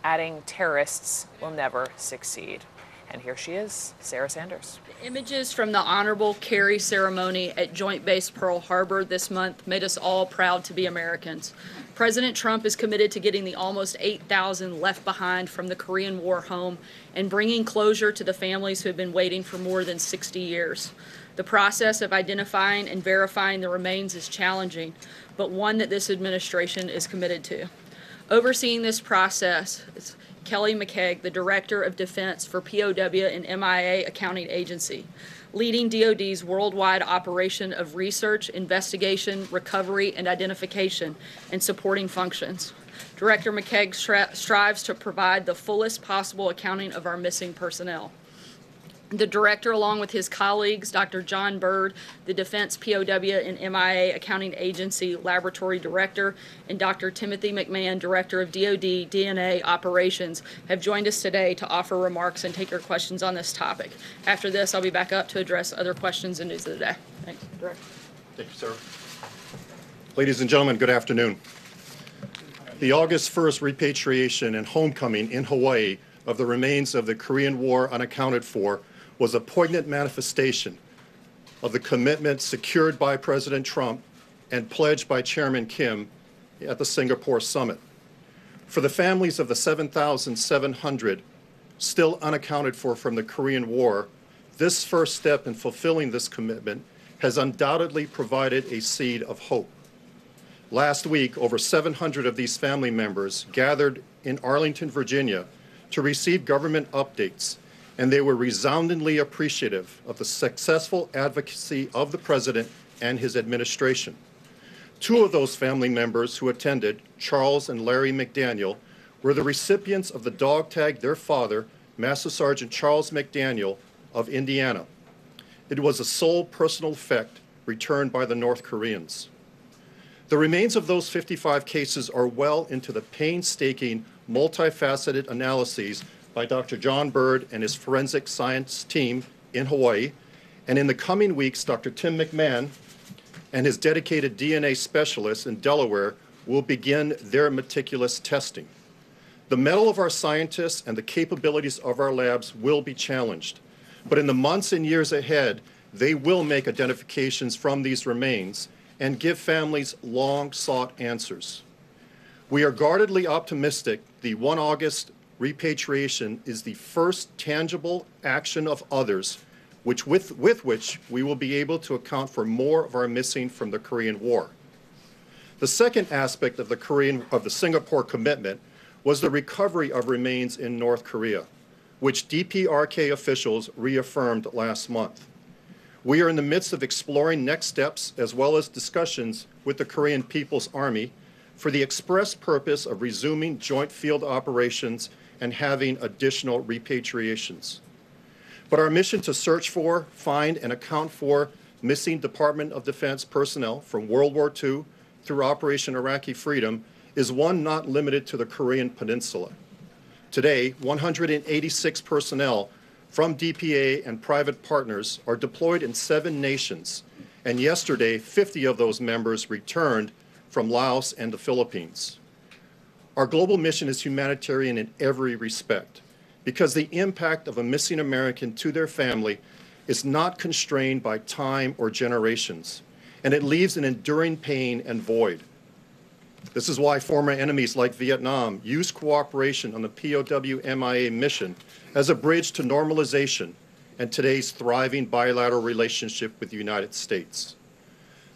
adding terrorists will never succeed. And here she is, Sarah Sanders. Images from the Honorable Carry ceremony at Joint Base Pearl Harbor this month made us all proud to be Americans. President Trump is committed to getting the almost 8,000 left behind from the Korean War home and bringing closure to the families who have been waiting for more than 60 years. The process of identifying and verifying the remains is challenging, but one that this administration is committed to. Overseeing this process is Kelly McKeag, the Director of Defense for POW and MIA Accounting Agency, leading DoD's worldwide operation of research, investigation, recovery, and identification, and supporting functions. Director McKeag strives to provide the fullest possible accounting of our missing personnel. The director, along with his colleagues, Dr. John Byrd, the Defense POW and MIA Accounting Agency Laboratory Director, and Dr. Timothy McMahon, Director of DoD DNA Operations, have joined us today to offer remarks and take your questions on this topic. After this, I'll be back up to address other questions and news of the day. Thanks, Director. Thank you, sir. Ladies and gentlemen, good afternoon. The August 1st repatriation and homecoming in Hawaii of the remains of the Korean War unaccounted for was a poignant manifestation of the commitment secured by President Trump and pledged by Chairman Kim at the Singapore summit. For the families of the 7,700 still unaccounted for from the Korean War, this first step in fulfilling this commitment has undoubtedly provided a seed of hope. Last week, over 700 of these family members gathered in Arlington, Virginia, to receive government updates, and they were resoundingly appreciative of the successful advocacy of the President and his administration. Two of those family members who attended, Charles and Larry McDaniel, were the recipients of the dog tag their father, Master Sergeant Charles McDaniel of Indiana. It was a sole personal effect returned by the North Koreans. The remains of those 55 cases are well into the painstaking, multifaceted analyses by Dr. John Byrd and his forensic science team in Hawaii, and in the coming weeks, Dr. Tim McMahon and his dedicated DNA specialists in Delaware will begin their meticulous testing. The mettle of our scientists and the capabilities of our labs will be challenged, but in the months and years ahead, they will make identifications from these remains and give families long-sought answers. We are guardedly optimistic the 1 August repatriation is the first tangible action of others with which we will be able to account for more of our missing from the Korean War. The second aspect of the Singapore commitment was the recovery of remains in North Korea, which DPRK officials reaffirmed last month. We are in the midst of exploring next steps as well as discussions with the Korean People's Army for the express purpose of resuming joint field operations and having additional repatriations. But our mission to search for, find, and account for missing Department of Defense personnel from World War II through Operation Iraqi Freedom is one not limited to the Korean Peninsula. Today, 186 personnel from DPA and private partners are deployed in 7 nations, and yesterday, 50 of those members returned from Laos and the Philippines. Our global mission is humanitarian in every respect, because the impact of a missing American to their family is not constrained by time or generations, and it leaves an enduring pain and void. This is why former enemies like Vietnam use cooperation on the POW-MIA mission as a bridge to normalization and today's thriving bilateral relationship with the United States.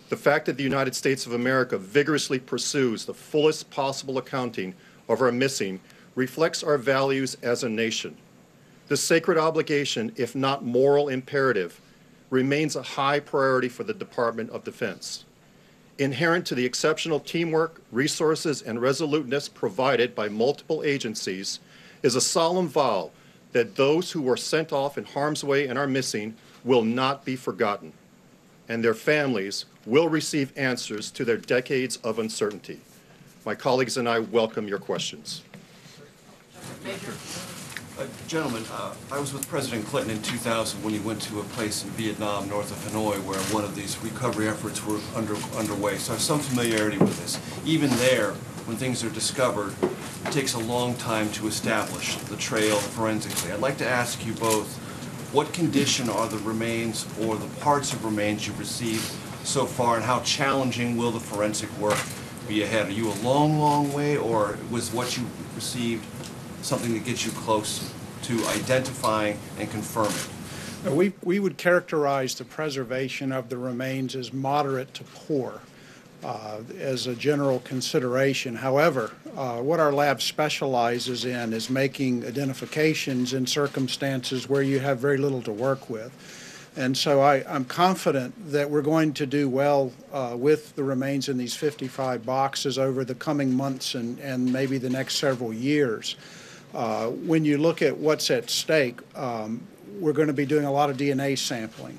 The fact that the United States of America vigorously pursues the fullest possible accounting of our missing reflects our values as a nation. This sacred obligation, if not moral imperative, remains a high priority for the Department of Defense. Inherent to the exceptional teamwork, resources, and resoluteness provided by multiple agencies is a solemn vow that those who were sent off in harm's way and are missing will not be forgotten, and their families will receive answers to their decades of uncertainty. My colleagues and I welcome your questions. Gentlemen, I was with President Clinton in 2000 when he went to a place in Vietnam, north of Hanoi, where one of these recovery efforts were underway, so I have some familiarity with this. Even there, when things are discovered, it takes a long time to establish the trail forensically. I'd like to ask you both, what condition are the remains or the parts of remains you've received so far, and how challenging will the forensic work be ahead? Are you a long, long way, or was what you received something that gets you close to identifying and confirming? We would characterize the preservation of the remains as moderate to poor as a general consideration. However, what our lab specializes in is making identifications in circumstances where you have very little to work with. And so I'm confident that we're going to do well with the remains in these 55 boxes over the coming months and maybe the next several years. When you look at what's at stake, we're going to be doing a lot of DNA sampling.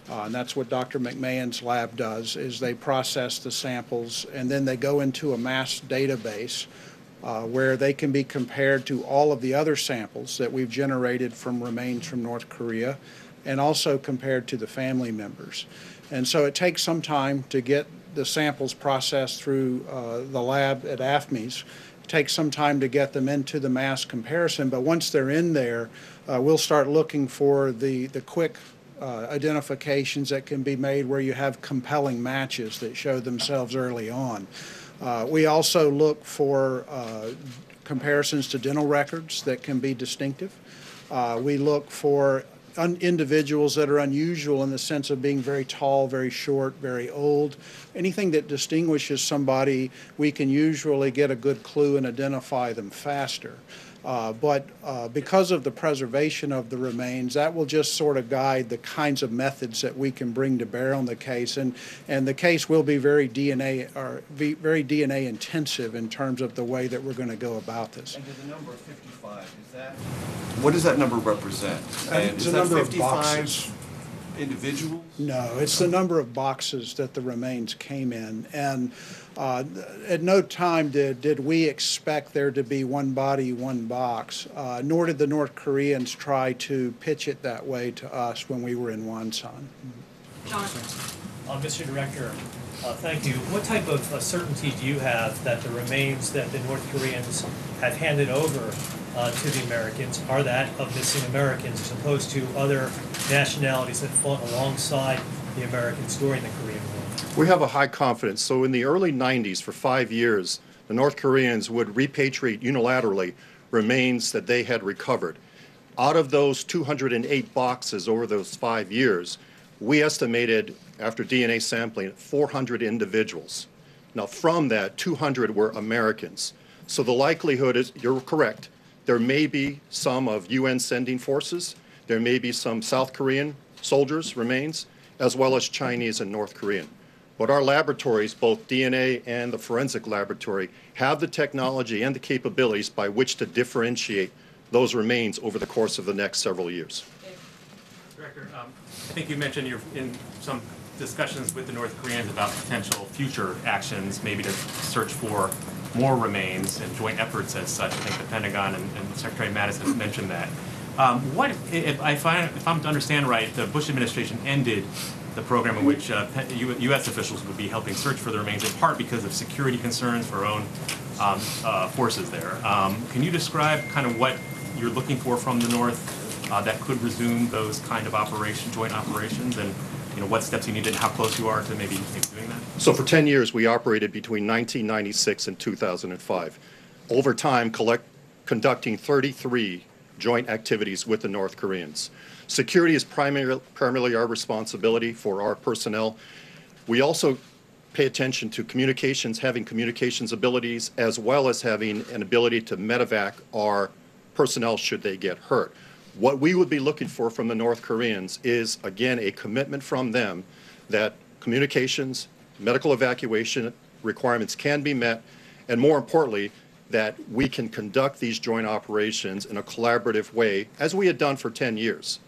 And that's what Dr. McMahon's lab does, is they process the samples and then they go into a mass database where they can be compared to all of the other samples that we've generated from remains from North Korea, and also compared to the family members. And so it takes some time to get the samples processed through the lab at AFMES. It takes some time to get them into the mass comparison, but once they're in there, we'll start looking for the quick identifications that can be made where you have compelling matches that show themselves early on. We also look for comparisons to dental records that can be distinctive. We look for individuals that are unusual in the sense of being very tall, very short, very old. Anything that distinguishes somebody, we can usually get a good clue and identify them faster. But because of the preservation of the remains, that will just sort of guide the kinds of methods that we can bring to bear on the case, and the case will be very DNA intensive in terms of the way that we're going to go about this. And the number 55, is that, what does that number represent? And It's is the that number of 55 boxes. individuals? No, it's the number of boxes that the remains came in, and at no time did we expect there to be one body, one box, nor did the North Koreans try to pitch it that way to us when we were in Wonsan. John? Mr. Director, thank you. What type of certainty do you have that the remains that the North Koreans have handed over to the Americans are that of missing Americans, as opposed to other nationalities that fought alongside the Americans during the Korean War? We have a high confidence. So in the early 90s, for 5 years, the North Koreans would repatriate unilaterally remains that they had recovered. Out of those 208 boxes over those 5 years, we estimated, after DNA sampling, 400 individuals. Now, from that, 200 were Americans. So the likelihood is, you're correct, there may be some of UN sending forces, there may be some South Korean soldiers' remains, as well as Chinese and North Korean. But our laboratories, both DNA and the forensic laboratory, have the technology and the capabilities by which to differentiate those remains over the course of the next several years. Director, I think you mentioned you're in some discussions with the North Koreans about potential future actions, maybe to search for more remains and joint efforts as such. I think the Pentagon and Secretary Mattis have mentioned that. What, if I'm to understand right, the Bush administration ended the program in which U.S. officials would be helping search for the remains, in part because of security concerns for our own forces there. Can you describe kind of what you're looking for from the North that could resume those kind of joint operations, and what steps you needed and how close you are to maybe doing that? So for 10 years, we operated between 1996 and 2005. Over time, conducting 33 joint activities with the North Koreans. Security is primarily our responsibility for our personnel. We also pay attention to communications, having communications abilities, as well as having an ability to medevac our personnel should they get hurt. What we would be looking for from the North Koreans is, again, a commitment from them that communications, medical evacuation requirements can be met, and more importantly, that we can conduct these joint operations in a collaborative way, as we had done for 10 years.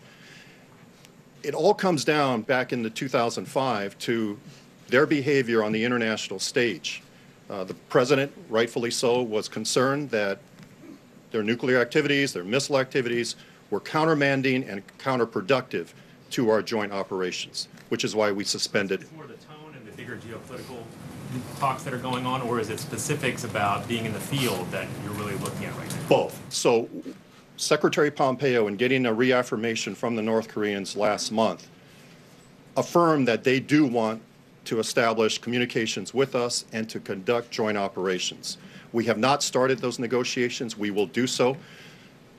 It all comes down back in 2005 to their behavior on the international stage. The president, rightfully so, was concerned that their nuclear activities, their missile activities, were countermanding and counterproductive to our joint operations, which is why we suspended. It's more the tone and the bigger geopolitical talks that are going on, or is it specifics about being in the field that you're really looking at right now? Both. So Secretary Pompeo, in getting a reaffirmation from the North Koreans last month, affirmed that they do want to establish communications with us and to conduct joint operations. We have not started those negotiations. We will do so.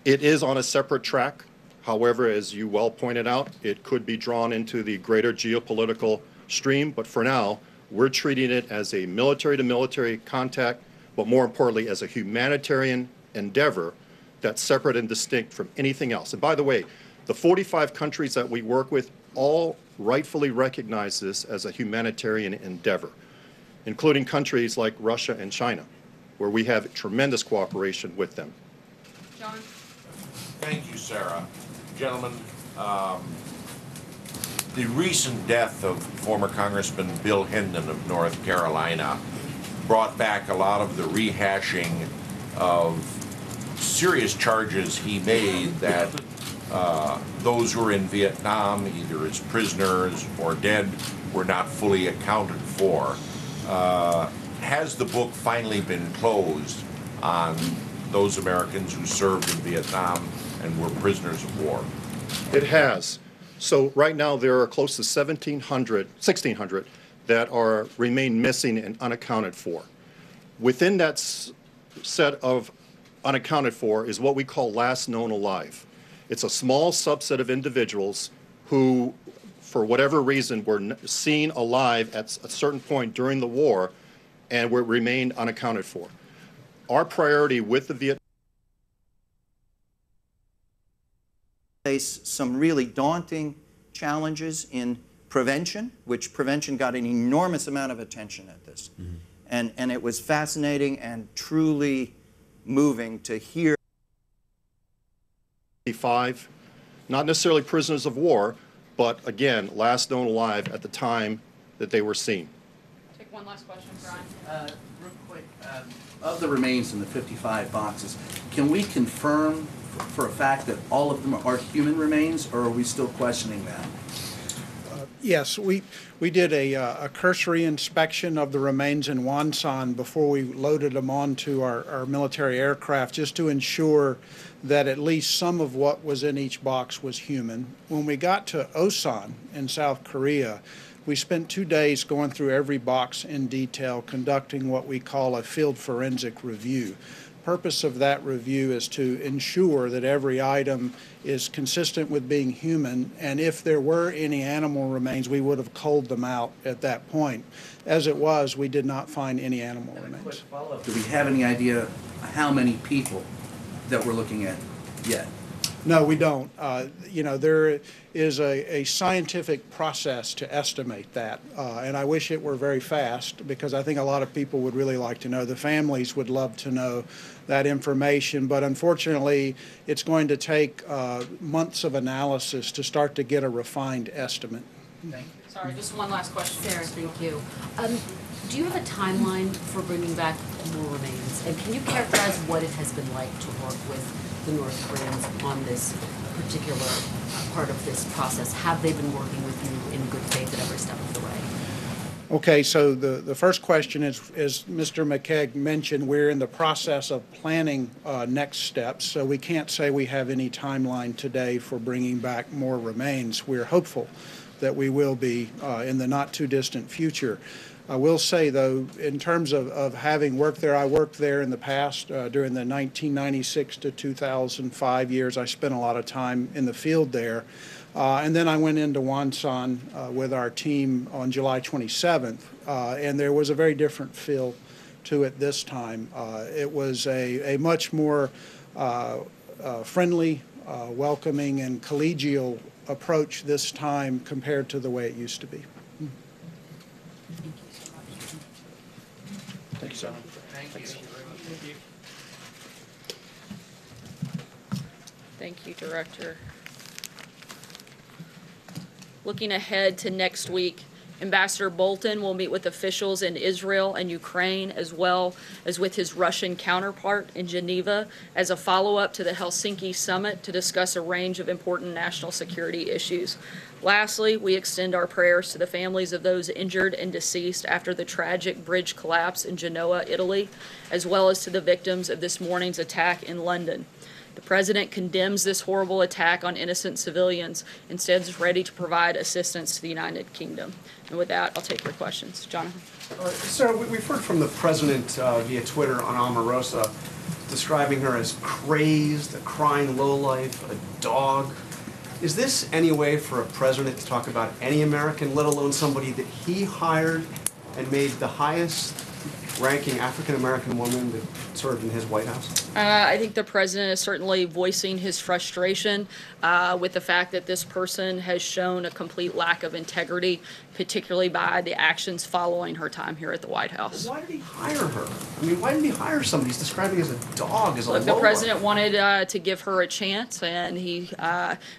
It is on a separate track. However, as you well pointed out, it could be drawn into the greater geopolitical stream. But for now, we're treating it as a military-to-military contact, but more importantly, as a humanitarian endeavor that's separate and distinct from anything else. And by the way, the 45 countries that we work with all rightfully recognize this as a humanitarian endeavor, including countries like Russia and China, where we have tremendous cooperation with them. John? Thank you, Sarah. Gentlemen, the recent death of former Congressman Bill Hendon of North Carolina brought back a lot of the rehashing of serious charges he made that those who were in Vietnam, either as prisoners or dead, were not fully accounted for. Has the book finally been closed on those Americans who served in Vietnam and were prisoners of war? It has. So right now there are close to 1,600 that remain missing and unaccounted for. Within that set of unaccounted for is what we call last known alive. It's a small subset of individuals who, for whatever reason, were seen alive at a certain point during the war and remained unaccounted for. Our priority with the Vietnam face some really daunting challenges in prevention, which prevention got an enormous amount of attention at this. Mm-hmm. And it was fascinating and truly moving to hear. 5, not necessarily prisoners of war, but again, last known alive at the time that they were seen. Take one last question, Brian. Real quick, of the remains in the 55 boxes, can we confirm for a fact that all of them are human remains, or are we still questioning that? Yes, we did a cursory inspection of the remains in Wonsan before we loaded them onto our military aircraft, just to ensure that at least some of what was in each box was human. When we got to Osan in South Korea, we spent 2 days going through every box in detail, conducting what we call a field forensic review. Purpose of that review is to ensure that every item is consistent with being human, and if there were any animal remains, we would have culled them out at that point. As it was, we did not find any animal remains. Quick follow-up. Do we have any idea how many people that we're looking at yet? No, we don't. You know, there is a scientific process to estimate that, and I wish it were very fast, because I think a lot of people would really like to know. The families would love to know that information, but unfortunately, it's going to take months of analysis to start to get a refined estimate. Thank you. Sorry, just one last question. Sarah, thank you. Do you have a timeline for bringing back more remains? And can you characterize what it has been like to work with the North Koreans on this particular part of this process? Have they been working with you in good faith at every step of the way? Okay, so the first question is, as Mr. McKeag mentioned, we're in the process of planning next steps, so we can't say we have any timeline today for bringing back more remains. We're hopeful that we will be in the not too distant future. I will say, though, in terms of having worked there, I worked there in the past during the 1996 to 2005 years. I spent a lot of time in the field there. And then I went into Wonsan with our team on July 27th, and there was a very different feel to it this time. It was a much more friendly, welcoming, and collegial approach this time compared to the way it used to be. Thank you, sir. Thank you. Thank you, Director. Looking ahead to next week Ambassador Bolton will meet with officials in Israel and Ukraine, as well as with his Russian counterpart in Geneva, as a follow-up to the Helsinki summit to discuss a range of important national security issues. Lastly, we extend our prayers to the families of those injured and deceased after the tragic bridge collapse in Genoa, Italy, as well as to the victims of this morning's attack in London. The President condemns this horrible attack on innocent civilians, instead is ready to provide assistance to the United Kingdom. And with that, I'll take your questions. Jonathan? Sarah, we've heard from the President via Twitter on Omarosa describing her as crazed, a crying lowlife, a dog. Is this any way for a president to talk about any American, let alone somebody that he hired and made the highest ranking African-American woman that served in his White House? I think the president is certainly voicing his frustration with the fact that this person has shown a complete lack of integrity, particularly by the actions following her time here at the White House. Why did he hire her? I mean, why didn't he hire somebody he's describing as a dog, as a Look, the president wanted to give her a chance, and he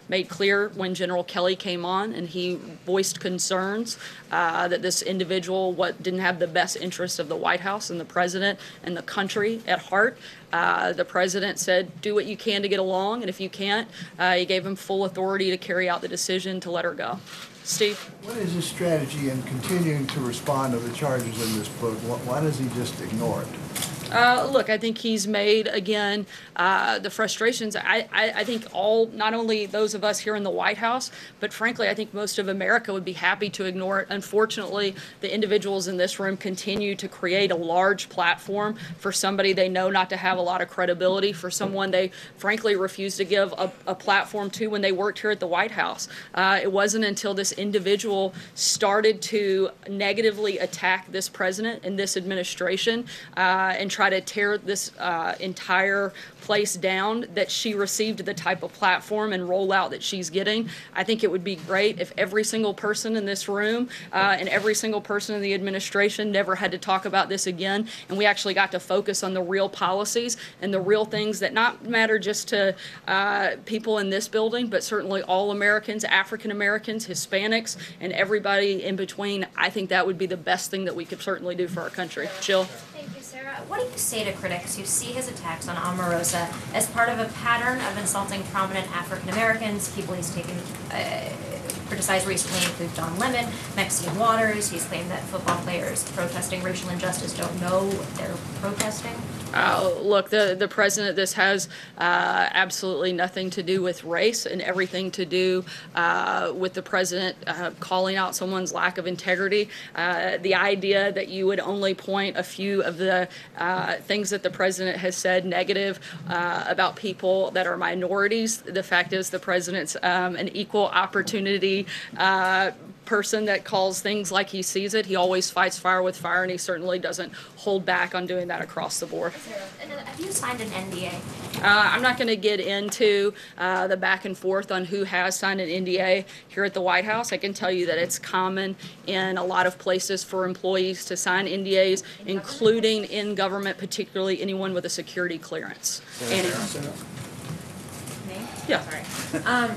made clear when General Kelly came on, and he voiced concerns that this individual didn't have the best interest of the White House and the president and the country at heart. The president said, do what you can to get along, and if you can't, he gave him full authority to carry out the decision to let her go. Steve? What is his strategy in continuing to respond to the charges in this book? Why does he just ignore it? Look, I think he's made, again, the frustrations, I think not only those of us here in the White House, but frankly, I think most of America would be happy to ignore it. Unfortunately, the individuals in this room continue to create a large platform for somebody they know not to have a lot of credibility, for someone they frankly refuse to give a platform to when they worked here at the White House. It wasn't until this individual started to negatively attack this president and this administration and try to tear this entire place down that she received the type of platform and rollout that she's getting. I think it would be great if every single person in this room and every single person in the administration never had to talk about this again, and we actually got to focus on the real policies and the real things that not matter just to people in this building, but certainly all Americans, African Americans, Hispanics, and everybody in between. I think that would be the best thing that we could certainly do for our country. Jill? Thank you, Sarah. What do you say to critics who see his attacks on Omarosa as part of a pattern of insulting prominent African Americans? People he's taken criticized recently include Don Lemon, Maxine Waters. He's claimed that football players protesting racial injustice don't know they're protesting. Look, the president, this has absolutely nothing to do with race and everything to do with the president calling out someone's lack of integrity. The idea that you would only point a few of the things that the president has said negative about people that are minorities. The fact is the president's an equal opportunity person that calls things like he sees it. He always fights fire with fire, and he certainly doesn't hold back on doing that across the board. Have you signed an NDA? I'm not going to get into the back and forth on who has signed an NDA here at the White House. I can tell you that it's common in a lot of places for employees to sign NDAs, including in government, particularly anyone with a security clearance. Annie? Me? Yeah. Sorry.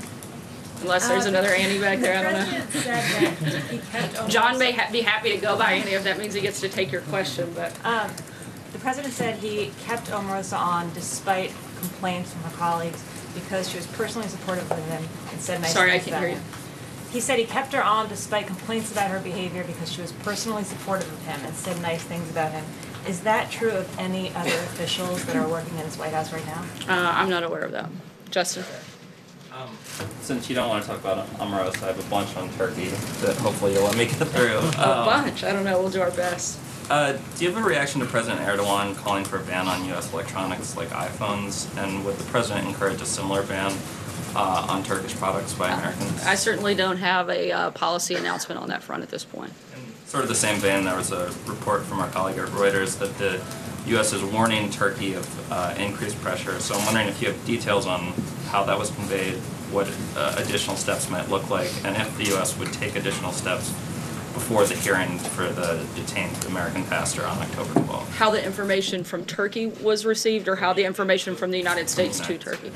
Unless there's another Annie back there, I don't know. The president said that he kept Omarosa. John may be happy to go by Annie if that means he gets to take your question, but. The president said he kept Omarosa on despite complaints from her colleagues because she was personally supportive of him and said nice things about him. Sorry, I can't hear you. He said he kept her on despite complaints about her behavior because she was personally supportive of him and said nice things about him. Is that true of any other officials that are working in this White House right now? I'm not aware of that. Justin? Since you don't want to talk about Omarosa, I have a bunch on Turkey that hopefully you'll let me get through. A bunch? I don't know. We'll do our best. Do you have a reaction to President Erdogan calling for a ban on U.S. electronics like iPhones? And would the president encourage a similar ban on Turkish products by Americans? I certainly don't have a policy announcement on that front at this point. In sort of the same vein, there was a report from our colleague at Reuters that the U.S. is warning Turkey of increased pressure. So I'm wondering if you have details on how that was conveyed, what additional steps might look like, and if the U.S. would take additional steps before the hearing for the detained American pastor on October 12th. How the information from Turkey was received, or how the information from the United States to Turkey?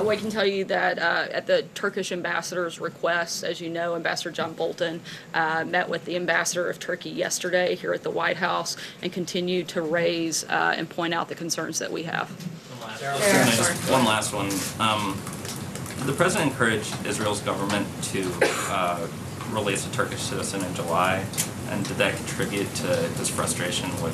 We can tell you that at the Turkish ambassador's request, as you know, Ambassador John Bolton met with the ambassador of Turkey yesterday here at the White House and continued to raise and point out the concerns that we have. One last one. The president encouraged Israel's government to release a Turkish citizen in July, and did that contribute to his frustration with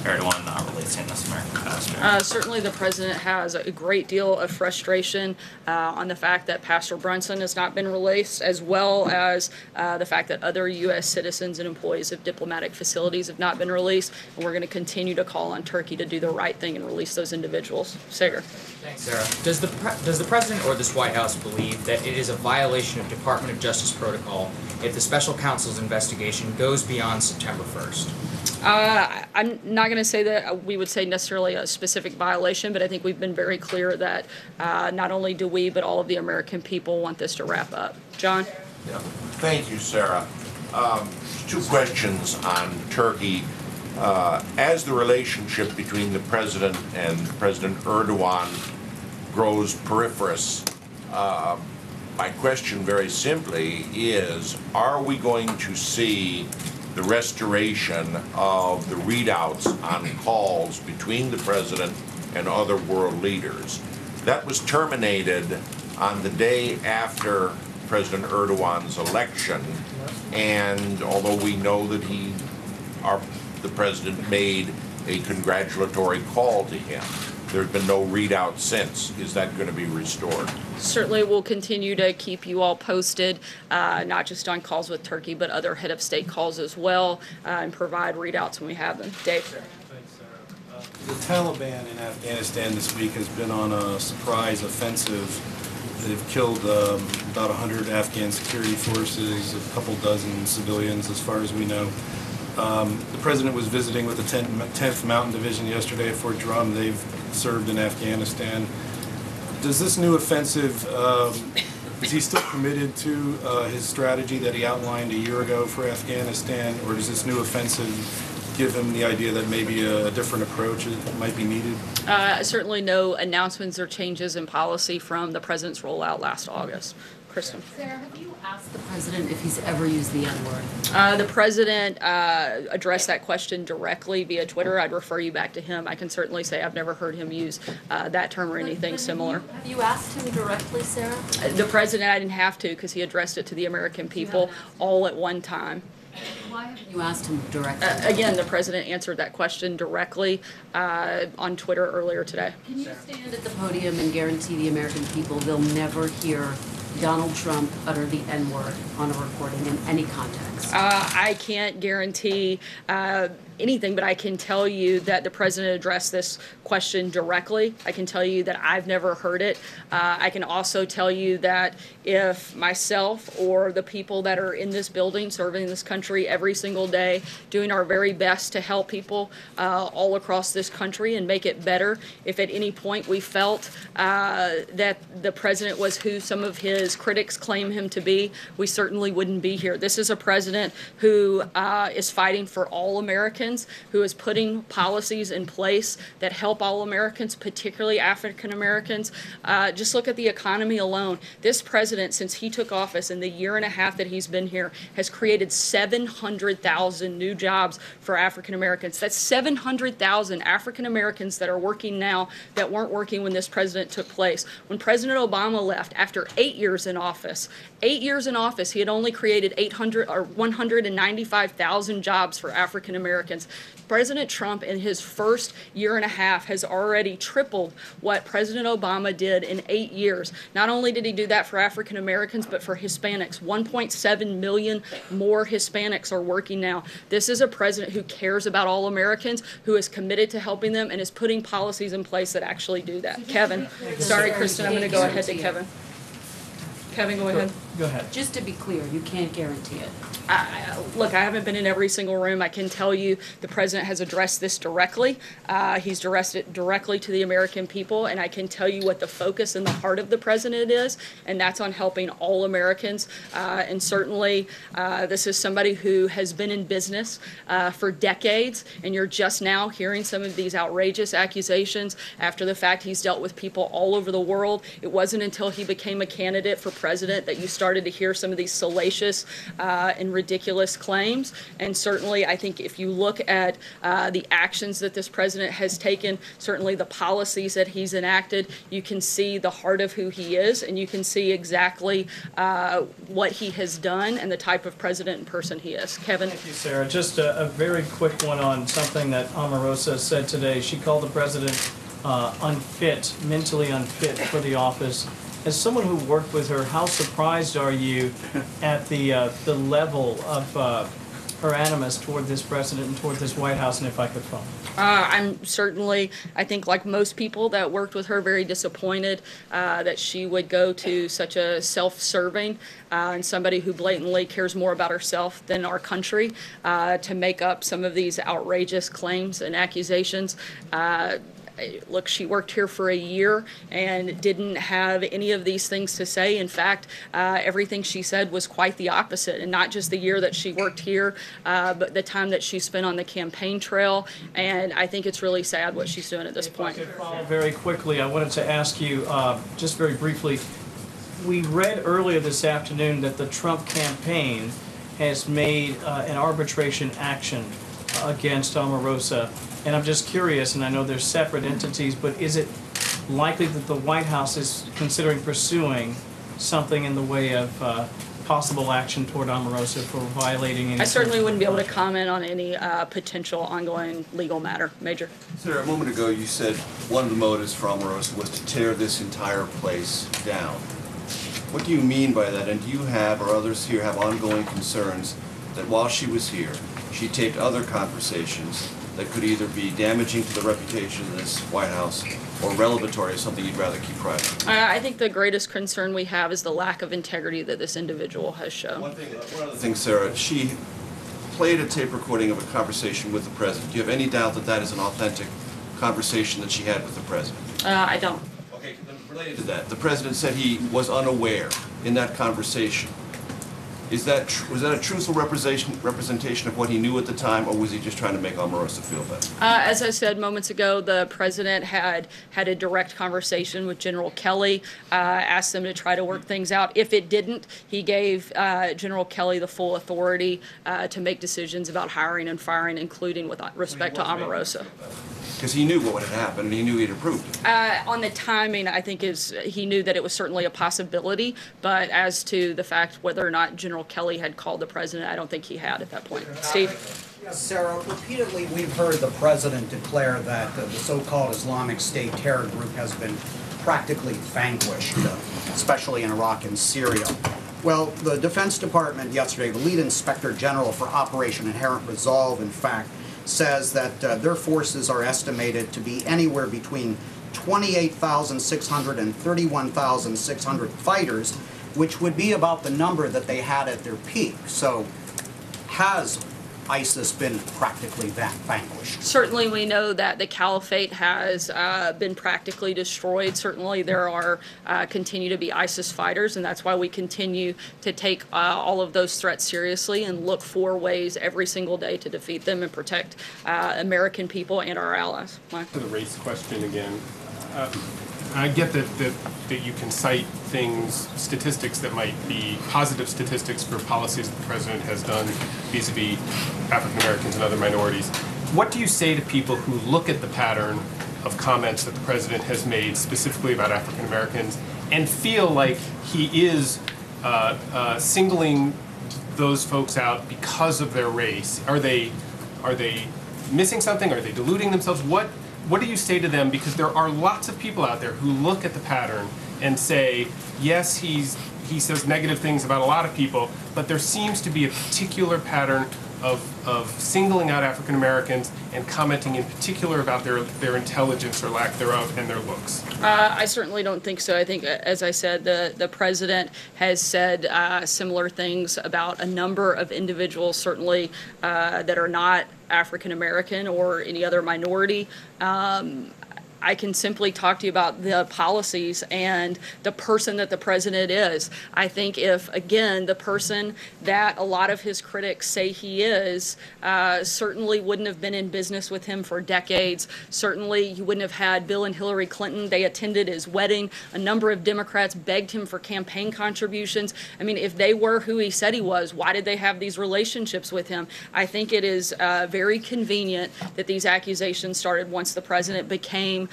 Erdogan not releasing this American pastor? Certainly the president has a great deal of frustration on the fact that Pastor Brunson has not been released, as well as the fact that other U.S. citizens and employees of diplomatic facilities have not been released, and we're going to continue to call on Turkey to do the right thing and release those individuals. Sager. Thanks, Sarah. Does the president or this White House believe that it is a violation of Department of Justice protocol if the special counsel's investigation goes beyond September 1st? I'm not going to say that we would say necessarily a specific violation, but I think we've been very clear that not only do we, but all of the American people want this to wrap up. John? Yeah. Thank you, Sarah. Two questions on Turkey. As the relationship between the president and President Erdogan grows peripherous, my question very simply is, are we going to see the restoration of the readouts on calls between the president and other world leaders? That was terminated on the day after President Erdogan's election, and although we know that the president made a congratulatory call to him, there's been no readout since. Is that going to be restored? Certainly we'll continue to keep you all posted, not just on calls with Turkey, but other head of state calls as well, and provide readouts when we have them. Dave? The Taliban in Afghanistan this week has been on a surprise offensive. They've killed about 100 Afghan security forces, a couple dozen civilians as far as we know. The president was visiting with the 10th Mountain Division yesterday at Fort Drum. They've served in Afghanistan. Does this new offensive, is he still committed to his strategy that he outlined a year ago for Afghanistan, or does this new offensive give him the idea that maybe a different approach might be needed? Certainly no announcements or changes in policy from the president's rollout last August. Kristen. Sarah, have you asked the president if he's ever used the N-word? The president addressed that question directly via Twitter. I'd refer you back to him. I can certainly say I've never heard him use that term or anything similar. Have you asked him directly, Sarah? The president, I didn't have to, because he addressed it to the American people all at one time. Why haven't you asked him directly? Again, the president answered that question directly on Twitter earlier today. Can you stand at the podium and guarantee the American people they'll never hear Donald Trump utter the N-word on a recording in any context? I can't guarantee anything, but I can tell you that the president addressed this question directly. I can tell you that I've never heard it. I can also tell you that if myself or the people that are in this building serving this country every single day, doing our very best to help people all across this country and make it better, if at any point we felt that the president was who some of his critics claim him to be, we certainly wouldn't be here. This is a president who is fighting for all Americans, who is putting policies in place that help all Americans, particularly African Americans. Just look at the economy alone. This president, since he took office in the year and a half that he's been here, has created 700,000 new jobs for African Americans. That's 700,000 African Americans that are working now that weren't working when this president took place. When President Obama left after 8 years in office, he had only created 195,000 jobs for African Americans. President Trump in his first year and a half has already tripled what President Obama did in 8 years. Not only did he do that for African Americans, but for Hispanics. 1.7 million more Hispanics are working now. This is a president who cares about all Americans, who is committed to helping them, and is putting policies in place that actually do that. Kevin. Sorry, Kristen, I'm going to go ahead to Kevin. Kevin, go ahead. Go ahead. Just to be clear, you can't guarantee it. Look, I haven't been in every single room. I can tell you the president has addressed this directly. He's addressed it directly to the American people, and I can tell you what the focus and the heart of the president is, and that's on helping all Americans. And certainly, this is somebody who has been in business for decades, and you're just now hearing some of these outrageous accusations after the fact. He's dealt with people all over the world. It wasn't until he became a candidate for president that you started to hear some of these salacious and ridiculous claims. And certainly, I think if you look at the actions that this president has taken, certainly the policies that he's enacted, you can see the heart of who he is, and you can see exactly what he has done and the type of president and person he is. Kevin? Thank you, Sarah. Just a very quick one on something that Omarosa said today. She called the president unfit, mentally unfit for the office. As someone who worked with her, how surprised are you at the level of her animus toward this president and toward this White House, and if I could follow? I'm certainly, I think like most people that worked with her, very disappointed that she would go to such a self-serving and somebody who blatantly cares more about herself than our country to make up some of these outrageous claims and accusations. Look, she worked here for a year and didn't have any of these things to say. In fact, everything she said was quite the opposite, and not just the year that she worked here, but the time that she spent on the campaign trail. And I think it's really sad what she's doing at this point. If I could follow very quickly, I wanted to ask you, just very briefly, we read earlier this afternoon that the Trump campaign has made an arbitration action against Omarosa. And I'm just curious, and I know there's separate entities, but is it likely that the White House is considering pursuing something in the way of possible action toward Omarosa for violating any... I certainly wouldn't be able to comment on any potential ongoing legal matter. Major. Senator, a moment ago you said one of the motives for Omarosa was to tear this entire place down. What do you mean by that? And do you have, or others here have, ongoing concerns that while she was here, she taped other conversations that could either be damaging to the reputation of this White House or revelatory of something you'd rather keep private? I think the greatest concern we have is the lack of integrity that this individual has shown. One other thing, Sarah, she played a tape recording of a conversation with the president. Do you have any doubt that that is an authentic conversation that she had with the president? I don't. Okay, then related to that, the president said he was unaware in that conversation. Was that a truthful representation of what he knew at the time, or was he just trying to make Omarosa feel better? As I said moments ago, the president had a direct conversation with General Kelly, asked them to try to work things out. If it didn't, he gave General Kelly the full authority to make decisions about hiring and firing, including with respect to Omarosa. Because he knew what had happened and he knew he'd approved it. On the timing, I think he knew that it was certainly a possibility, but as to the fact whether or not General Kelly had called the president, I don't think he had at that point. Steve? Yes, Sarah, repeatedly we've heard the president declare that the so-called Islamic State terror group has been practically vanquished, especially in Iraq and Syria. Well, the Defense Department yesterday, the lead inspector general for Operation Inherent Resolve, in fact, says that their forces are estimated to be anywhere between 28,600 and 31,600 fighters, which would be about the number that they had at their peak. So has ISIS been practically vanquished? Certainly we know that the caliphate has been practically destroyed. Certainly there are continue to be ISIS fighters, and that's why we continue to take all of those threats seriously and look for ways every single day to defeat them and protect American people and our allies. Mike? The race question again. I get that you can cite things, statistics that might be positive statistics for policies that the president has done vis-a-vis African Americans and other minorities. What do you say to people who look at the pattern of comments that the president has made specifically about African Americans and feel like he is singling those folks out because of their race? Are they missing something? Are they deluding themselves? What do you say to them? Because there are lots of people out there who look at the pattern and say, yes, he says negative things about a lot of people, but there seems to be a particular pattern of singling out African Americans and commenting in particular about their intelligence or lack thereof and their looks? I certainly don't think so. I think, as I said, the president has said similar things about a number of individuals, certainly that are not African American or any other minority. I can simply talk to you about the policies and the person that the president is. I think if, again, the person that a lot of his critics say he is, certainly wouldn't have been in business with him for decades. Certainly you wouldn't have had Bill and Hillary Clinton. They attended his wedding. A number of Democrats begged him for campaign contributions. I mean, if they were who he said he was, why did they have these relationships with him? I think it is very convenient that these accusations started once the president became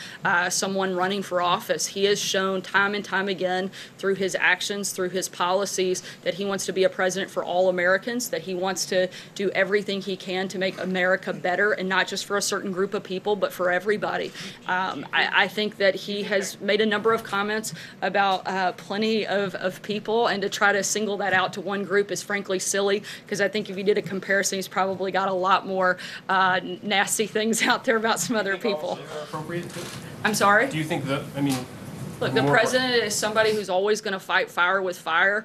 someone running for office. He has shown time and time again through his actions, through his policies, that he wants to be a president for all Americans, that he wants to do everything he can to make America better, and not just for a certain group of people, but for everybody. I think that he has made a number of comments about plenty of people, and to try to single that out to one group is frankly silly, because I think if you did a comparison, he's probably got a lot more nasty things out there about some other people. I'm sorry? Do you think that, I mean... Look, the president is somebody who's always going to fight fire with fire.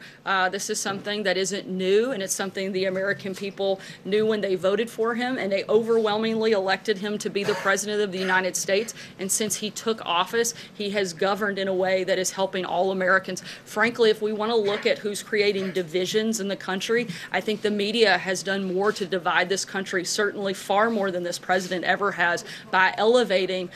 This is something that isn't new, and it's something the American people knew when they voted for him, and they overwhelmingly elected him to be the president of the United States. And since he took office, he has governed in a way that is helping all Americans. Frankly, if we want to look at who's creating divisions in the country, I think the media has done more to divide this country, certainly far more than this president ever has, by elevating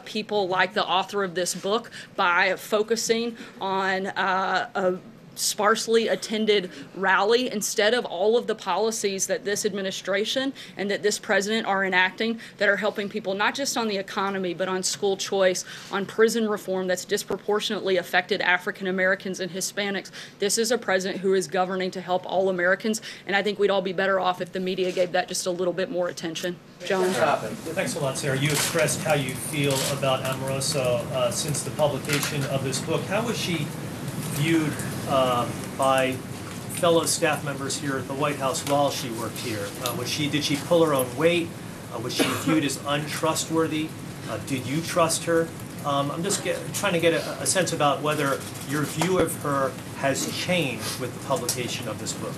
people like the author of this book, by focusing on a sparsely attended rally instead of all of the policies that this administration and that this president are enacting that are helping people not just on the economy, but on school choice, on prison reform that's disproportionately affected African Americans and Hispanics. This is a president who is governing to help all Americans, and I think we'd all be better off if the media gave that just a little bit more attention. John? Thanks a lot, Sarah. You expressed how you feel about Omarosa since the publication of this book. How was she viewed by fellow staff members here at the White House while she worked here? Did she pull her own weight? Was she viewed as untrustworthy? Did you trust her? I'm just trying to get a sense about whether your view of her has changed with the publication of this book.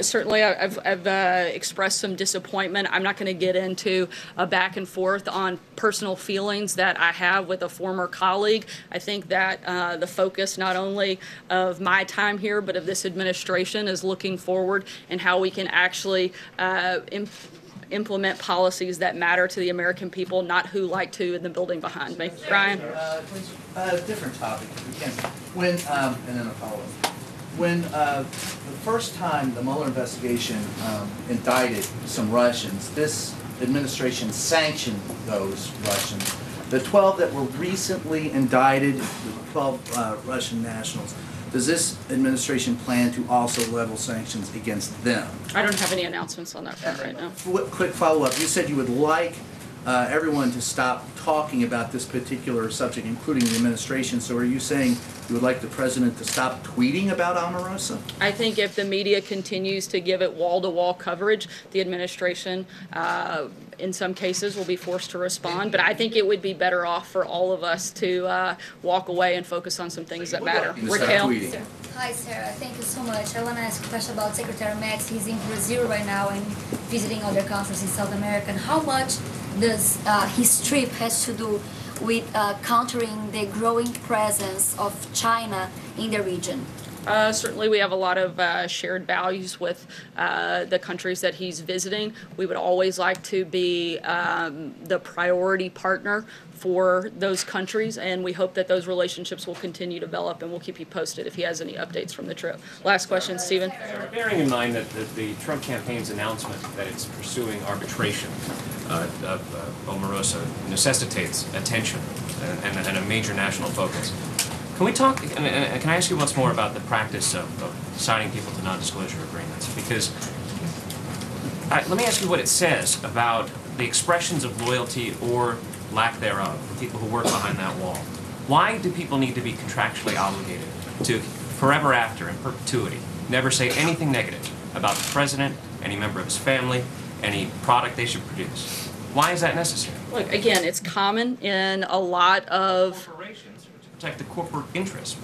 Certainly, I've expressed some disappointment. I'm not going to get into a back and forth on personal feelings that I have with a former colleague. I think that the focus not only of my time here, but of this administration is looking forward and how we can actually implement policies that matter to the American people, not who like to in the building behind me. Brian? Different topic, if we can. When, and then a follow-up. When the first time the Mueller investigation indicted some Russians, this administration sanctioned those Russians. The 12 that were recently indicted, the 12 Russian nationals, does this administration plan to also level sanctions against them? I don't have any announcements on that front right now. Quick follow-up. You said you would like everyone to stop talking about this particular subject, including the administration. So are you saying you would like the president to stop tweeting about Omarosa? I think if the media continues to give it wall-to-wall coverage, the administration, in some cases, will be forced to respond. But I think it would be better off for all of us to walk away and focus on some things that matter. Raquel? Hi, Sarah. Thank you so much. I want to ask a question about Secretary Max. He's in Brazil right now and visiting other countries in South America. And how much does his trip has to do with countering the growing presence of China in the region? Certainly we have a lot of shared values with the countries that he's visiting. We would always like to be the priority partner for those countries, and we hope that those relationships will continue to develop, and we'll keep you posted if he has any updates from the trip. Last question, Stephen. Bearing in mind that the Trump campaign's announcement that it's pursuing arbitration of Omarosa necessitates attention and a major national focus. Can we talk, and can I ask you once more about the practice of signing people to non-disclosure agreements? Because let me ask you what it says about the expressions of loyalty or lack thereof for people who work behind that wall. Why do people need to be contractually obligated to forever after, in perpetuity, never say anything negative about the president, any member of his family, any product they should produce. Why is that necessary? Look, again, it's common in a lot of corporations to protect the corporate interests.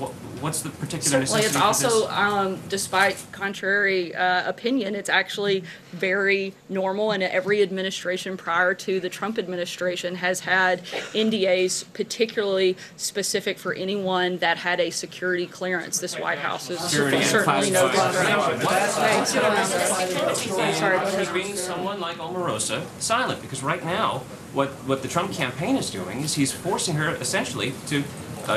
What's the particular certainly. necessity It's for this? also, despite contrary opinion, it's actually very normal, and every administration prior to the Trump administration has had NDAs particularly specific for anyone that had a security clearance. This White House is certainly no different. Keeping someone like Omarosa silent, because right now, what the Trump campaign is doing is he's forcing her essentially to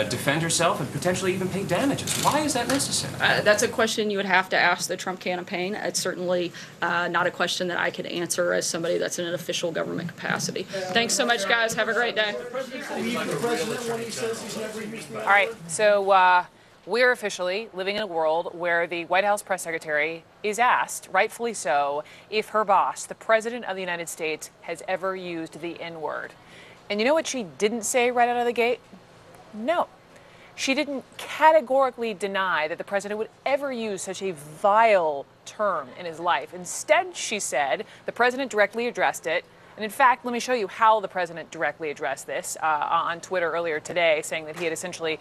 defend herself and potentially even pay damages. Why is that necessary? That's a question you would have to ask the Trump campaign. It's certainly not a question that I could answer as somebody that's in an official government capacity. Thanks so much, guys. Have a great day. All right, so we're officially living in a world where the White House press secretary is asked, rightfully so, if her boss, the President of the United States, has ever used the N-word. And you know what she didn't say right out of the gate? No. She didn't categorically deny that the president would ever use such a vile term in his life. Instead, she said, the president directly addressed it. And in fact, let me show you how the president directly addressed this on Twitter earlier today, saying that he had essentially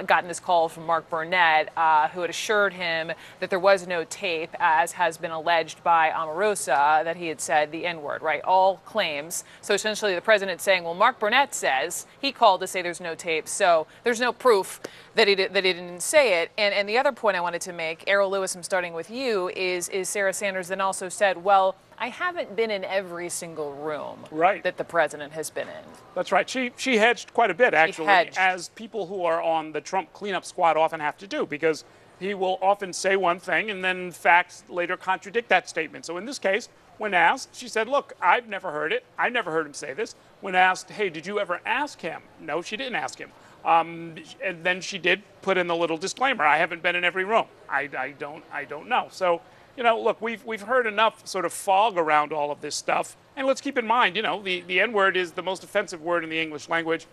gotten this call from Mark Burnett, who had assured him that there was no tape, as has been alleged by Omarosa, that he had said the N-word, right? All claims. So essentially the president saying, well, Mark Burnett says, he called to say there's no tape, so there's no proof that he didn't say it. And the other point I wanted to make, Errol Lewis, I'm starting with you, is Sarah Sanders then also said, well, I haven't been in every single room that the president has been in. That's right. She hedged quite a bit, actually, as people who are on the Trump cleanup squad often have to do, because he will often say one thing and then facts later contradict that statement. So in this case, when asked, she said, look, I've never heard it. I never heard him say this. When asked, hey, did you ever ask him? No, she didn't ask him. And then she did put in the little disclaimer. I haven't been in every room. I don't know. So, you know, look, we've heard enough sort of fog around all of this stuff. And let's keep in mind, you know, the N-word is the most offensive word in the English language.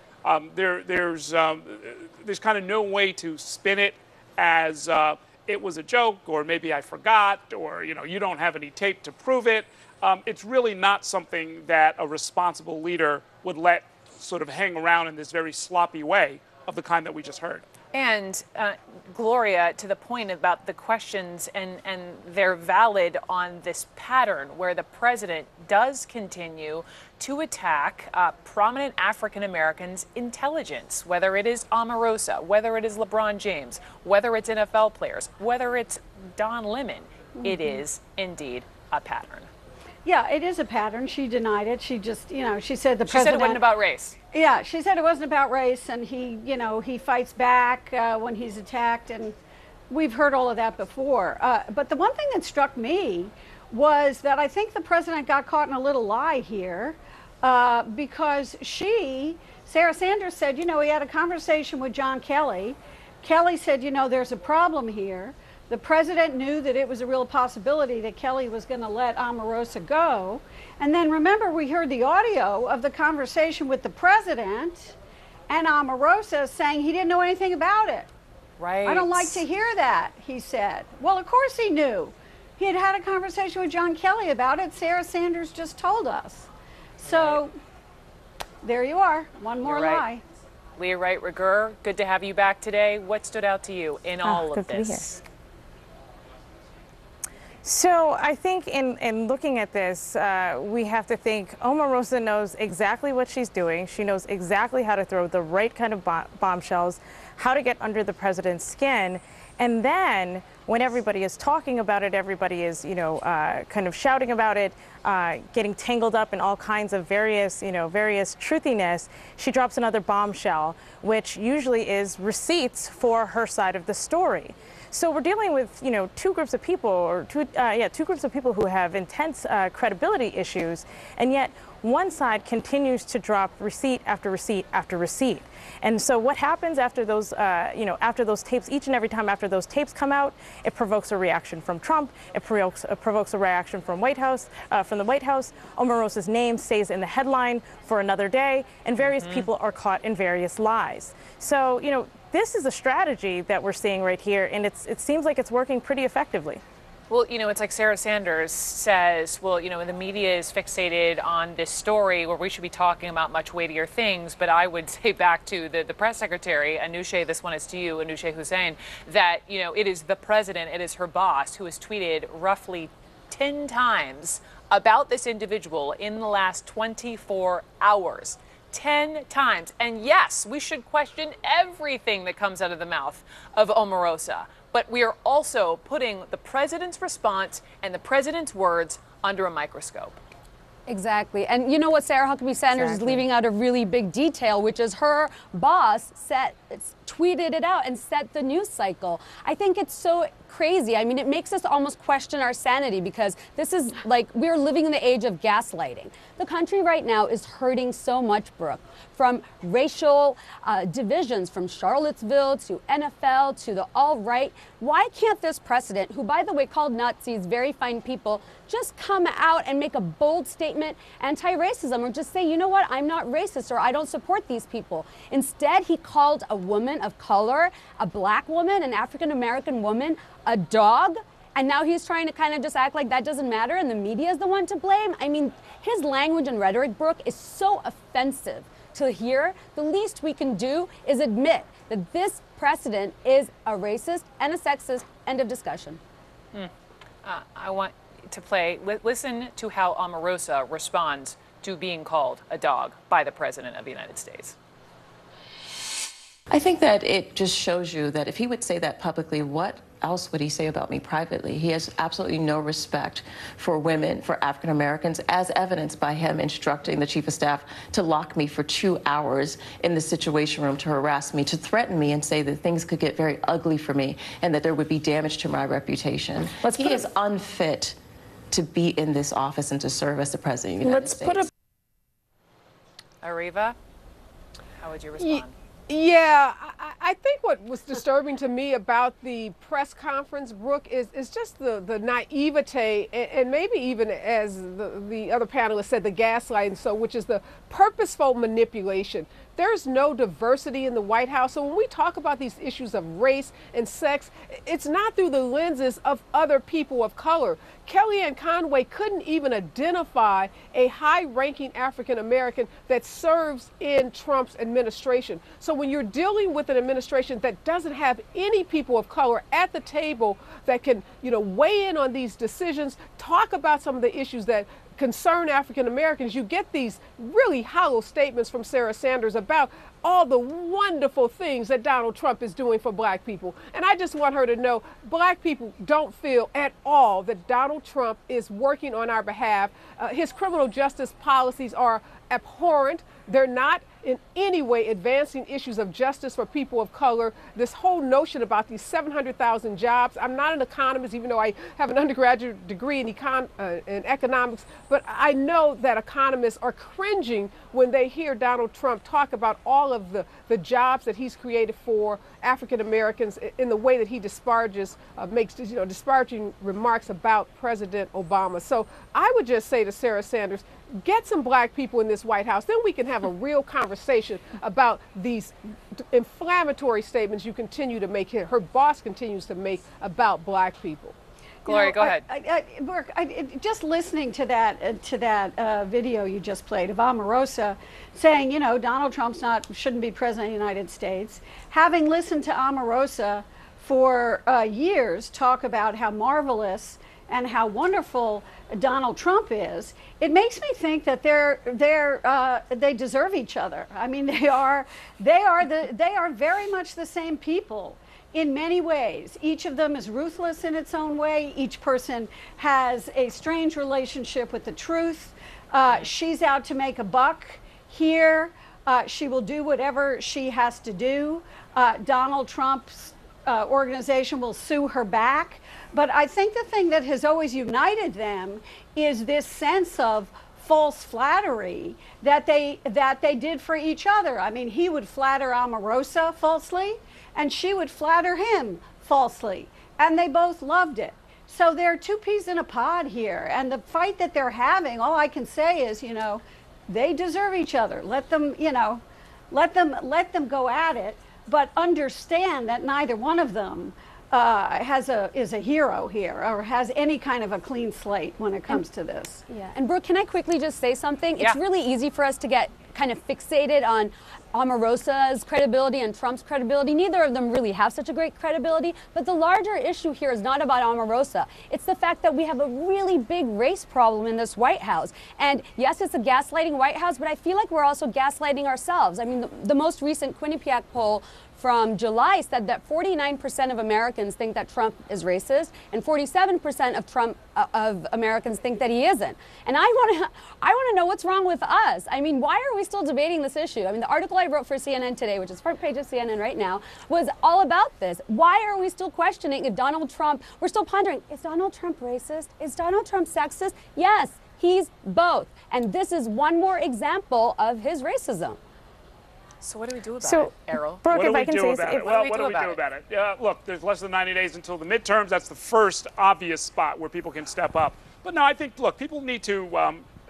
There's kind of no way to spin it as it was a joke, or maybe I forgot, or, you know, you don't have any tape to prove it. It's really not something that a responsible leader would let sort of hang around in this very sloppy way of the kind that we just heard. And Gloria, to the point about the questions, and they're valid on this pattern where the president does continue to attack prominent African Americans' intelligence, whether it is Omarosa, whether it is LeBron James, whether it's NFL players, whether it's Don Lemon. It is indeed a pattern. Yeah, it is a pattern. She denied it. She just, you know, she said the She president. said it wasn't about race. Yeah, she said it wasn't about race, and he, you know, he fights back when he's attacked, and we've heard all of that before. But the one thing that struck me was that I think the president got caught in a little lie here, because Sarah Sanders said, you know, he had a conversation with John Kelly. Kelly said, you know, there's a problem here. The president knew that it was a real possibility that Kelly was going to let Omarosa go. And then remember, we heard the audio of the conversation with the president and Omarosa saying he didn't know anything about it. Right. I don't like to hear that, he said. Well, of course he knew. He had had a conversation with John Kelly about it. Sarah Sanders just told us. So there you are, one more lie. Leah Wright Rigueur, good to have you back today. What stood out to you in all of good to be this? here. So I think in looking at this, we have to think Omarosa knows exactly what she's doing. She knows exactly how to throw the right kind of bombshells, how to get under the president's skin. And then when everybody is talking about it, everybody is, you know, kind of shouting about it, getting tangled up in all kinds of various truthiness, she drops another bombshell, which usually is receipts for her side of the story. So we're dealing with, you know, two groups of people who have intense credibility issues, and yet one side continues to drop receipt after receipt after receipt. And so what happens after those, after those tapes, each and every time after those tapes come out, it provokes a reaction from Trump, it provokes a reaction from the White House. Omarosa's name stays in the headline for another day, and various people are caught in various lies. So, you know, this is a strategy that we're seeing right here, and it seems like it's working pretty effectively. Well, you know, it's like Sarah Sanders says, well, you know, the media is fixated on this story where we should be talking about much weightier things. But I would say back to the press secretary, Anousheh, this one is to you, Anousheh Hussein, that, you know, it is the president, it is her boss who has tweeted roughly 10 times about this individual in the last 24 hours. 10 times. And yes, we should question everything that comes out of the mouth of Omarosa. But we are also putting the president's response and the president's words under a microscope. Exactly. And you know what Sarah Huckabee Sanders is leaving out a really big detail, which is her boss tweeted it out and set the news cycle. I think it's so crazy. I mean, it makes us almost question our sanity, because this is like, we're living in the age of gaslighting. The country right now is hurting so much, Brooke, from racial divisions, from Charlottesville to NFL to the alt-right. Why can't this president, who, by the way, called Nazis very fine people, just come out and make a bold statement anti-racism, or just say, you know what, I'm not racist, or I don't support these people. Instead, he called a woman of color, a black woman, an African-American woman, a dog, and now he's trying to kind of just act like that doesn't matter and the media is the one to blame. I mean, his language and rhetoric, Brooke, is so offensive to hear. The least we can do is admit that this president is a racist and a sexist. End of discussion. I want to listen to how Omarosa responds to being called a dog by the president of the United States. I think that it just shows you that if he would say that publicly, what else would he say about me privately? He has absolutely no respect for women, for African Americans, as evidenced by him instructing the chief of staff to lock me for 2 hours in the Situation Room, to harass me, to threaten me and say that things could get very ugly for me and that there would be damage to my reputation. He is unfit to be in this office and to serve as the president of the United States. Ariva, how would you respond? Yeah, I think what was disturbing to me about the press conference, Brooke, is just the naivete, and maybe even, as the other panelists said, the gaslighting, so which is the purposeful manipulation. There's no diversity in the White House. So when we talk about these issues of race and sex, it's not through the lenses of other people of color. Kellyanne Conway couldn't even identify a high-ranking African American that serves in Trump's administration. So when you're dealing with an administration that doesn't have any people of color at the table that can, you know, weigh in on these decisions, talk about some of the issues that concern African Americans, you get these really hollow statements from Sarah Sanders about all the wonderful things that Donald Trump is doing for black people. And I just want her to know, black people don't feel at all that Donald Trump is working on our behalf. His criminal justice policies are abhorrent. They're not in any way advancing issues of justice for people of color. This whole notion about these 700,000 jobs, I'm not an economist, even though I have an undergraduate degree in economics, but I know that economists are cringing when they hear Donald Trump talk about all of the jobs that he's created for African Americans in the way that he makes disparaging remarks about President Obama. So I would just say to Sarah Sanders, get some black people in this White House, then we can have a real conversation about these inflammatory statements you continue to make here. Her boss continues to make about black people. Gloria, go ahead. Brooke, just listening to that video you just played of Omarosa saying, you know, Donald Trump shouldn't be president of the United States. Having listened to Omarosa for years talk about how marvelous and how wonderful Donald Trump is, it makes me think that they deserve each other. I mean, they are very much the same people in many ways. Each of them is ruthless in its own way. Each person has a strange relationship with the truth. She's out to make a buck here. She will do whatever she has to do. Donald Trump's organization will sue her back. But I think the thing that has always united them is this sense of false flattery that they did for each other. I mean, he would flatter Omarosa falsely, and she would flatter him falsely, and they both loved it. So they're two peas in a pod here, and the fight that they're having, all I can say is, you know, they deserve each other. Let them, you know, let them go at it, but understand that neither one of them is a hero here, or has any kind of a clean slate when it comes to this. Yeah, and Brooke, can I quickly just say something? Yeah. It's really easy for us to get kind of fixated on Omarosa's credibility and Trump's credibility. Neither of them really have such a great credibility, but the larger issue here is not about Omarosa. It's the fact that we have a really big race problem in this White House. And yes, it's a gaslighting White House, but I feel like we're also gaslighting ourselves. I mean, the most recent Quinnipiac poll from July said that 49% of Americans think that Trump is racist, and 47% of Americans think that he isn't. And I want to know what's wrong with us. I mean, why are we still debating this issue? I mean, the article I wrote for CNN today, which is front page of CNN right now, was all about this. Why are we still questioning if Donald Trump? We're still pondering: is Donald Trump racist? Is Donald Trump sexist? Yes, he's both. And this is one more example of his racism. So what do we do about it, Errol? What do we do about it? Well, what do we do about it? Look, there's less than 90 days until the midterms. That's the first obvious spot where people can step up. But no, I think, look, people need to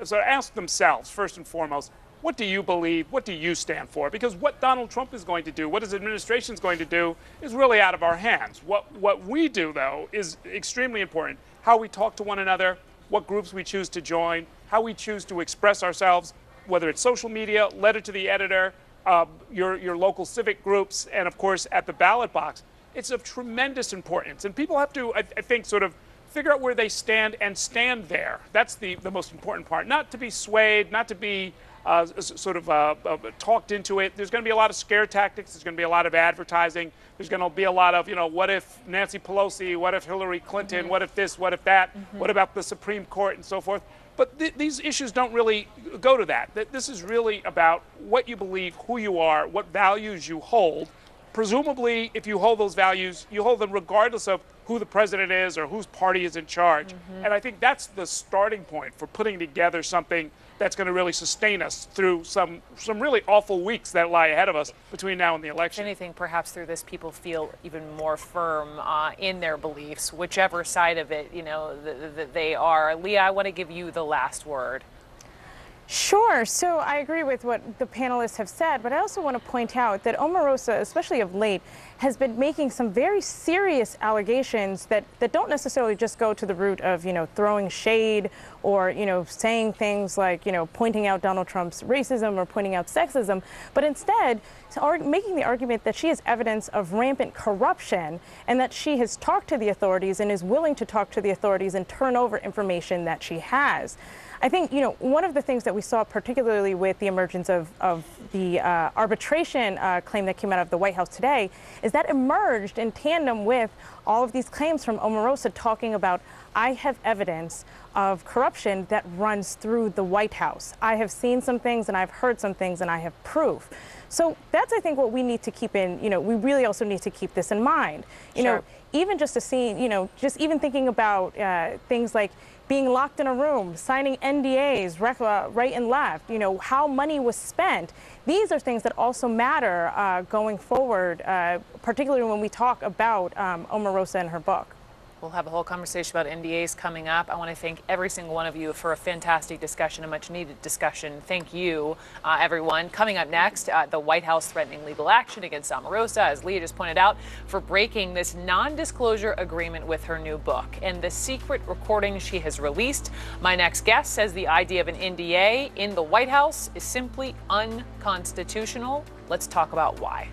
sort of ask themselves, first and foremost, what do you believe? What do you stand for? Because what Donald Trump is going to do, what his administration is going to do, is really out of our hands. What we do, though, is extremely important. How we talk to one another, what groups we choose to join, how we choose to express ourselves, whether it's social media, letter to the editor, your local civic groups, and of course at the ballot box. It's of tremendous importance, and people have to, I think, sort of figure out where they stand and stand there. That's the most important part. Not to be swayed, not to be talked into it. There's going to be a lot of scare tactics. There's going to be a lot of advertising. There's going to be a lot of, what if Nancy Pelosi? What if Hillary Clinton? What if this? What if that? What about the Supreme Court and so forth? But these issues don't really go to that. This is really about what you believe, who you are, what values you hold. Presumably, if you hold those values, you hold them regardless of who the president is or whose party is in charge. And I think that's the starting point for putting together something that's going to really sustain us through some really awful weeks that lie ahead of us between now and the election. If anything, perhaps through this, people feel even more firm in their beliefs, whichever side of it, that they are. Leah, I want to give you the last word. Sure. So I agree with what the panelists have said, but I also want to point out that Omarosa, especially of late, has been making some very serious allegations that don't necessarily just go to the root of, throwing shade or, saying things like, pointing out Donald Trump's racism or pointing out sexism, but instead making the argument that she has evidence of rampant corruption and that she has talked to the authorities and is willing to talk to the authorities and turn over information that she has. I think, one of the things that we saw, particularly with the emergence of the arbitration claim that came out of the White House today, is that emerged in tandem with all of these claims from Omarosa talking about, I have evidence of corruption that runs through the White House. I have seen some things and I've heard some things and I have proof. So that's, I think, what we need to keep in, we really also need to keep this in mind. Even just to see, just even thinking about things like being locked in a room, signing NDAs, right and left, how money was spent. These are things that also matter going forward, particularly when we talk about Omarosa and her book. We'll have a whole conversation about NDAs coming up. I want to thank every single one of you for a fantastic discussion, a much needed discussion. Thank you, everyone. Coming up next, the White House threatening legal action against Omarosa, as Leah just pointed out, for breaking this non-disclosure agreement with her new book and the secret recordings she has released. My next guest says the idea of an NDA in the White House is simply unconstitutional. Let's talk about why.